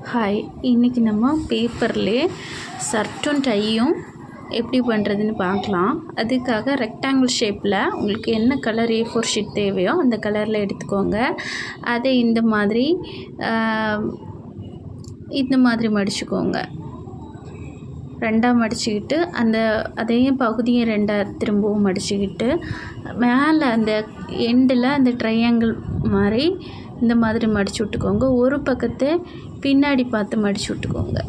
Hi, இன்றைக்கி நம்ம பேப்பர்லேயே ஷர்ட்டும் டையும் எப்படி பண்ணுறதுன்னு பார்க்கலாம். அதுக்காக ரெக்டாங்கிள் ஷேப்பில் உங்களுக்கு என்ன கலர் A4 ஷீட் தேவையோ அந்த கலரில் எடுத்துக்கோங்க. அதை இந்த மாதிரி மடிச்சுக்கோங்க. ரெண்டாக மடிச்சுக்கிட்டு அதையும் பகுதியை ரெண்டாக திரும்பவும் மடிச்சுக்கிட்டு மேலே அந்த எண்டில் அந்த ட்ரையாங்கிள் மாதிரி இந்த மாதிரி மடிச்சு விட்டுக்கோங்க. ஒரு பக்கத்தை பின்னாடி பார்த்து மடிச்சு விட்டுக்கோங்க.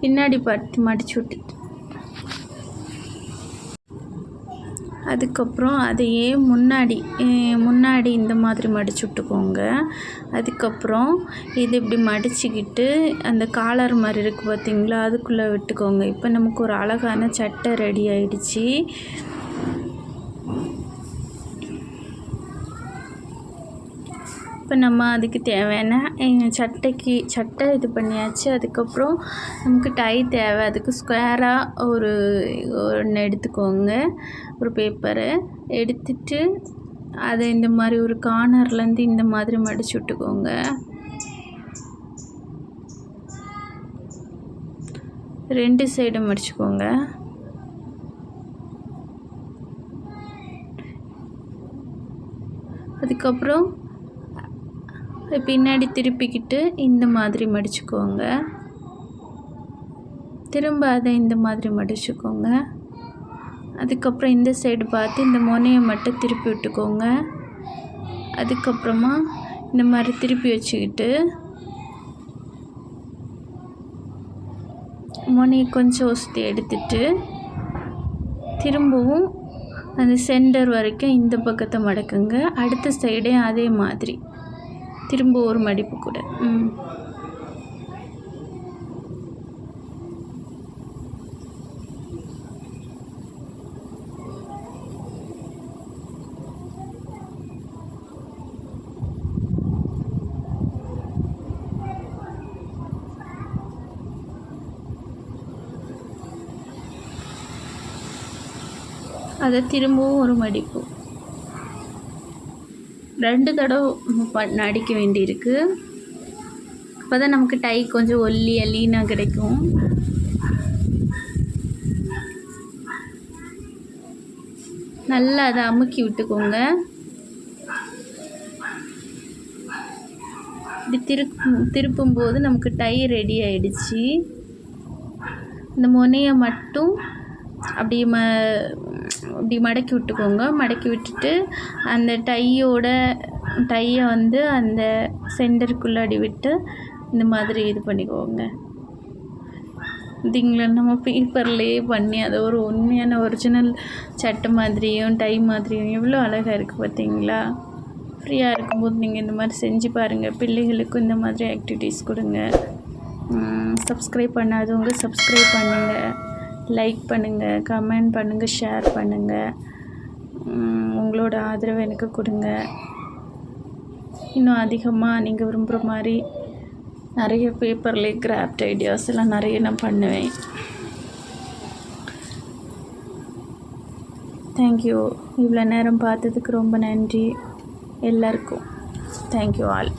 பின்னாடி பார்த்து மடிச்சு விட்டுட்டு அதுக்கப்புறம் அதையே முன்னாடி இந்த மாதிரி மடிச்சு விட்டுக்கோங்க. அதுக்கப்புறம் இது இப்படி மடிச்சுக்கிட்டு அந்த காலர் மாதிரி இருக்குது பார்த்தீங்களா, அதுக்குள்ளே விட்டுக்கோங்க. இப்போ நமக்கு ஒரு அழகான சட்டை ரெடி ஆயிடுச்சு. இப்போ நம்ம அதுக்கு தேவையான சட்டை இது பண்ணியாச்சு. அதுக்கப்புறம் நமக்கு டை தேவை. அதுக்கு ஸ்கொயராக ஒன்று எடுத்துக்கோங்க. ஒரு பேப்பரை எடுத்துட்டு அதை இந்த மாதிரி ஒரு கார்னர்லேருந்து இந்த மாதிரி மடிச்சு விட்டுக்கோங்க. ரெண்டு சைடும் மடிச்சுக்கோங்க. அதுக்கப்புறம் பின்னாடி திருப்பிக்கிட்டு இந்த மாதிரி மடிச்சுக்கோங்க. திரும்ப அதை இந்த மாதிரி மடிச்சுக்கோங்க. அதுக்கப்புறம் இந்த சைடு பார்த்து இந்த முனையை மட்டும் திருப்பி விட்டுக்கோங்க. அதுக்கப்புறமா இந்த மாதிரி திருப்பி வச்சுக்கிட்டு முனையை கொஞ்சம் ஒசுத்தி எடுத்துட்டு திரும்பவும் அந்த சென்டர் வரைக்கும் இந்த பக்கத்தை மடக்குங்க. அடுத்த சைடே அதே மாதிரி திரும்ப ஒரு மடிப்பு கூட. அதை திரும்பவும் ஒரு மடிப்பு. 2 தடவை அடிக்க வேண்டியிருக்கு. அப்போ தான் நமக்கு டை கொஞ்சம் லீனாக கிடைக்கும். நல்லா அதை அமுக்கி விட்டுக்கோங்க. இப்படி திருப்பும்போது நமக்கு டை ரெடி ஆயிடுச்சு. இந்த முனையை மட்டும் அப்படி மடக்கி விட்டுக்கோங்க. மடக்கி விட்டுட்டு அந்த டையை அந்த சென்டருக்குள்ளாடி விட்டு இந்த மாதிரி இது பண்ணிக்கோங்க. இதுங்களை நம்ம பேப்பர்லேயே பண்ணி அதை ஒரு உண்மையான ஒரிஜினல் சட்டை மாதிரியும் டை மாதிரியும் எவ்வளோ அழகாக இருக்குது பார்த்தீங்களா. ஃப்ரீயாக இருக்கும்போது நீங்கள் இந்த மாதிரி செஞ்சு பாருங்கள். பிள்ளைகளுக்கும் இந்த மாதிரி ஆக்டிவிட்டீஸ் கொடுங்க. சப்ஸ்கிரைப் பண்ணாதவங்க சப்ஸ்கிரைப் பண்ணுங்கள், லைக் பண்ணுங்கள், கமெண்ட் பண்ணுங்கள், ஷேர் பண்ணுங்கள். உங்களோட ஆதரவு எனக்கு கொடுங்க. இன்னும் அதிகமாக நீங்கள் விரும்புகிற மாதிரி நிறைய பேப்பர்லேயே கிராஃப்ட் ஐடியாஸ் எல்லாம் நிறைய நான் பண்ணுவேன். தேங்க்யூ. இவ்வளோ நேரம் பார்த்ததுக்கு ரொம்ப நன்றி எல்லாருக்கும். Thank you all.